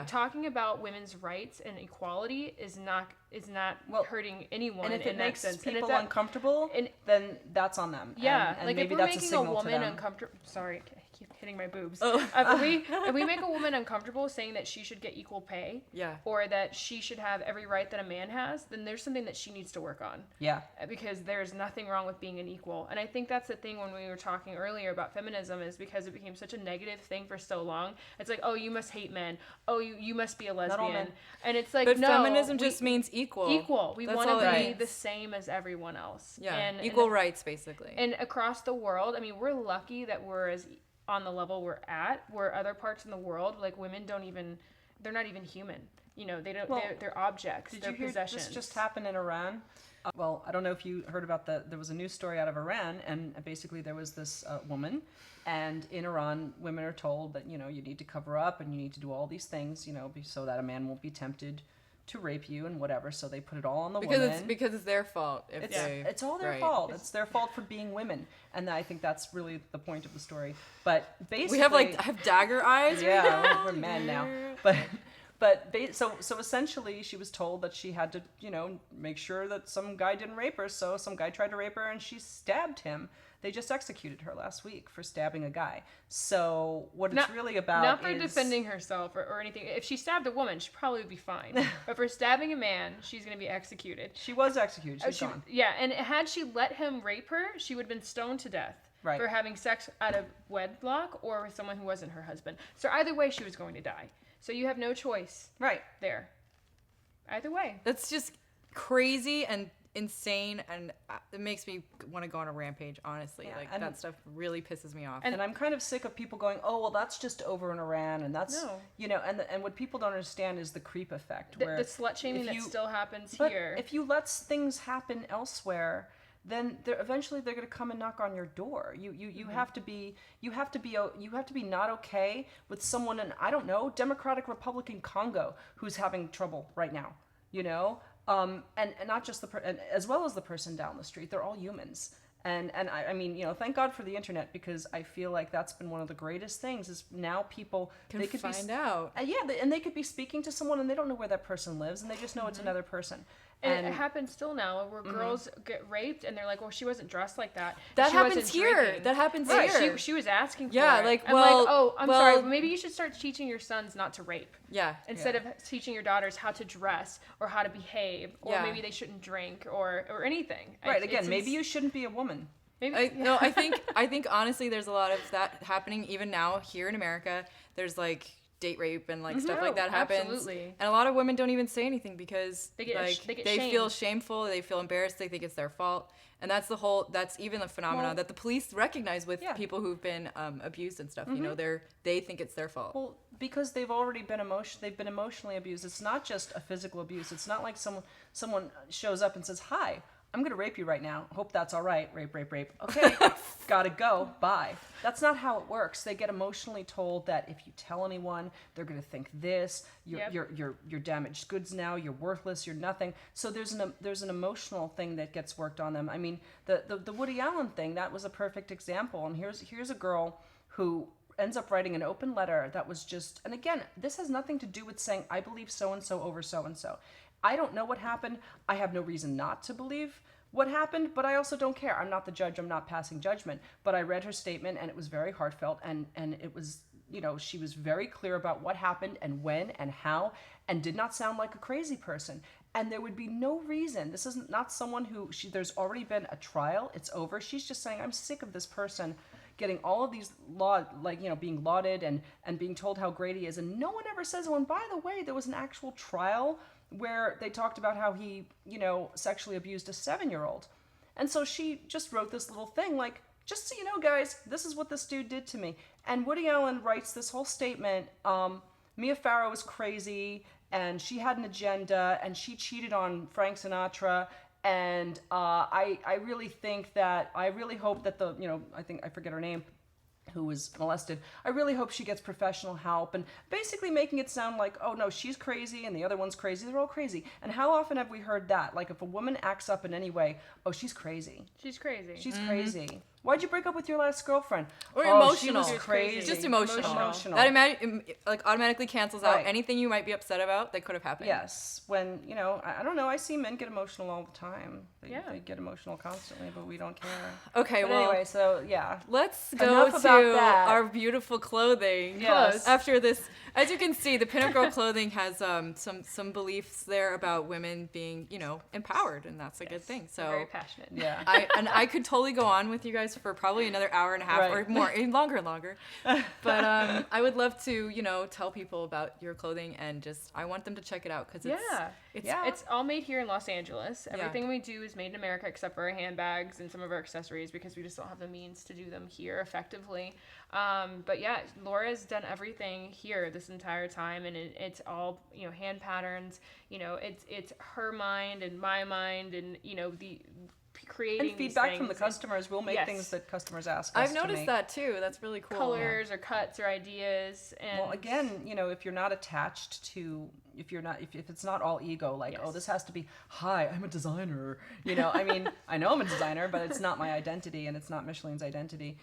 talking about women's rights and equality is not hurting anyone. And if it makes sense. people uncomfortable, then that's on them. Yeah, and like maybe if we're that's making a signal woman to them. uncomfortable. Sorry, I keep hitting my boobs. Oh. If we make a woman uncomfortable saying that she should get equal pay, or that she should have every right that a man has, then there's something that she needs to work on. Yeah. Because there's nothing wrong with being an equal. And I think that's the thing when we were talking earlier about feminism, is because it became such a negative thing for so long. It's like, oh, you must hate men. Oh, you must be a lesbian. And it's like, but no. Feminism just means equal. Equal. We want to be the same as everyone else. Yeah. And equal rights, basically. And across the world, I mean, we're lucky that we're as on the level we're at, where other parts in the world, like women they're not even human. You know, they're objects, they're possessions. This just happened in Iran? Well, I don't know if you heard about there was a news story out of Iran, and basically there was this woman, and in Iran, women are told that, you know, you need to cover up and you need to do all these things, you know, so that a man won't be tempted to rape you and whatever, so they put it all on the woman. Because it's their fault. It's all their fault. It's their fault for being women, and I think that's really the point of the story. But basically, we have dagger eyes. Yeah, right now? we're men now. So essentially, she was told that she had to, you know, make sure that some guy didn't rape her. So some guy tried to rape her, and she stabbed him. They just executed her last week for stabbing a guy. So what it's really about not for defending herself or anything. If she stabbed a woman, she'd probably be fine. But for stabbing a man, she's going to be executed. She was executed. She's gone. Yeah, and had she let him rape her, she would have been stoned to death for having sex out of wedlock or with someone who wasn't her husband. So either way, she was going to die. So you have no choice. Right. There. Either way. That's just crazy and insane, and it makes me want to go on a rampage, honestly. Yeah, that stuff really pisses me off. And I'm kind of sick of people going, oh, well, that's just over in Iran, and that's, you know, and what people don't understand is the creep effect. Where the slut-shaming that still happens but here. If you let things happen elsewhere, then eventually they're going to come and knock on your door. You have to be not okay with someone in, I don't know, Democratic Republican Congo who's having trouble right now, you know. And not just as well as the person down the street. They're all humans. And I mean, you know, thank God for the internet, because I feel like that's been one of the greatest things is now people they could find out. And they could be speaking to someone and they don't know where that person lives, and they just know it's another person. And it happens still now where girls get raped and they're like, well, she wasn't dressed like that. That happens here. That happens here. She was asking for it. Like, oh, I'm sorry. Maybe you should start teaching your sons not to rape. Yeah. Instead of teaching your daughters how to dress or how to behave, or maybe they shouldn't drink or anything. Right. Again, maybe you shouldn't be a woman. No, I think honestly, there's a lot of that happening even now here in America. There's like date rape and like stuff like that happens. Absolutely. And a lot of women don't even say anything because they they feel shameful, they feel embarrassed, they think it's their fault. And that's even the phenomenon that the police recognize with people who've been abused and stuff. You know, they think it's their fault. Well, because they've already been emotionally abused. It's not just a physical abuse. It's not like someone shows up and says, "Hi, I'm going to rape you right now. Hope that's all right. Rape. Okay, gotta go. Bye." That's not how it works. They get emotionally told that if you tell anyone, they're going to think this. You're damaged goods now. You're worthless. You're nothing. So there's an emotional thing that gets worked on them. I mean, the Woody Allen thing, that was a perfect example. And here's a girl who ends up writing an open letter that was just, and again, this has nothing to do with saying I believe so and so over so and so. I don't know what happened. I have no reason not to believe what happened, but I also don't care. I'm not the judge. I'm not passing judgment. But I read her statement, and it was very heartfelt, and it was, you know, she was very clear about what happened and when and how, and did not sound like a crazy person. And there would be no reason. This is not someone there's already been a trial. It's over. She's just saying, I'm sick of this person getting all of these being lauded and being told how great he is. And no one ever says, oh, and by the way, there was an actual trial where they talked about how he, you know, sexually abused a 7-year-old. And so she just wrote this little thing like, just so you know, guys, this is what this dude did to me. And Woody Allen writes this whole statement, Mia Farrow is crazy, and she had an agenda, and she cheated on Frank Sinatra, and I really hope that I forget her name, who was molested, I really hope she gets professional help, and basically making it sound like, oh no, she's crazy and the other one's crazy, they're all crazy. And how often have we heard that? Like if a woman acts up in any way, oh, she's crazy. She's crazy. She's crazy. Why'd you break up with your last girlfriend? Or emotional. She was crazy. Just emotional. That automatically cancels out anything you might be upset about that could have happened. Yes. When, I don't know, I see men get emotional all the time. They get emotional constantly, but we don't care. Okay, but well. Anyway, so, yeah. Let's go to our beautiful clothing. Yes. After this, as you can see, the Pinup Girl clothing has some beliefs there about women being, empowered, and that's a good thing. So very passionate. Yeah. I could totally go on with you guys for probably another hour and a half or more, longer and longer. But I would love to, tell people about your clothing, and I want them to check it out because it's all made here in Los Angeles. Everything we do is made in America except for our handbags and some of our accessories because we just don't have the means to do them here effectively. But yeah, Laura's done everything here this entire time, and it's all hand patterns. It's her mind and my mind, and the creating and feedback from the customers. We'll make things that customers ask us I've noticed that too. That's really cool. Colors or cuts or ideas. And well, again, if you're not attached to, if it's not all ego, like, oh, this has to be, hi, I'm a designer. I mean, I know I'm a designer, but it's not my identity, and it's not Michelin's identity.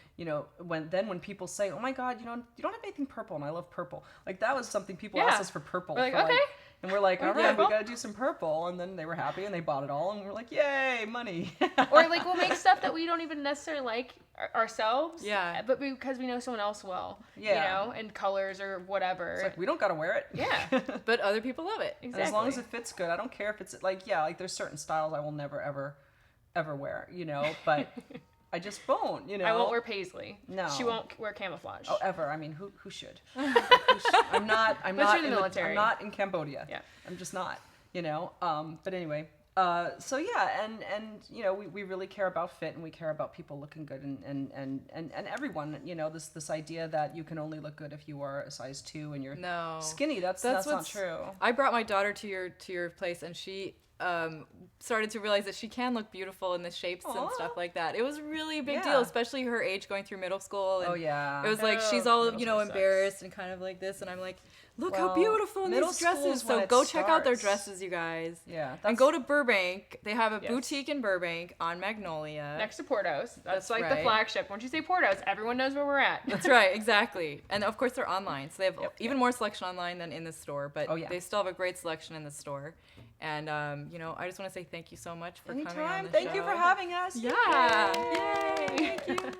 When people say, oh my God, you don't have anything purple, and I love purple. Like, that was something people asked us for purple. We're like, okay. And we're like, all right, we got to do some purple. And then they were happy and they bought it all. And we're like, yay, money. Or like we'll make stuff that we don't even necessarily like ourselves. Yeah. But because we know someone else will. Yeah. And colors or whatever. It's like, we don't got to wear it. Yeah. But other people love it. Exactly. And as long as it fits good. I don't care if it's like there's certain styles I will never, ever wear, but... I just won't, I won't wear paisley. No. She won't wear camouflage. Oh, ever. I mean, who should? I'm not in the military. I'm not in Cambodia. Yeah. I'm just not, but anyway, so yeah, and we really care about fit, and we care about people looking good, and everyone, this idea that you can only look good if you are a size 2 and you're skinny, that's not true. I brought my daughter to your place, and she started to realize that she can look beautiful in the shapes and stuff like that. It was really a big deal, especially her age going through middle school. And it was like she's all embarrassed and kind of like this, and I'm like, look how beautiful these dresses. So go check out their dresses, you guys. Yeah, and go to Burbank. They have a boutique in Burbank on Magnolia, next to Portos. That's like the flagship. Once you say Portos, everyone knows where we're at. That's right, exactly. And of course they're online, so they have even more selection online than in the store. But they still have a great selection in the store. And I just want to say thank you so much for coming on the show. Thank you for having us. Yeah. Yay. Thank you.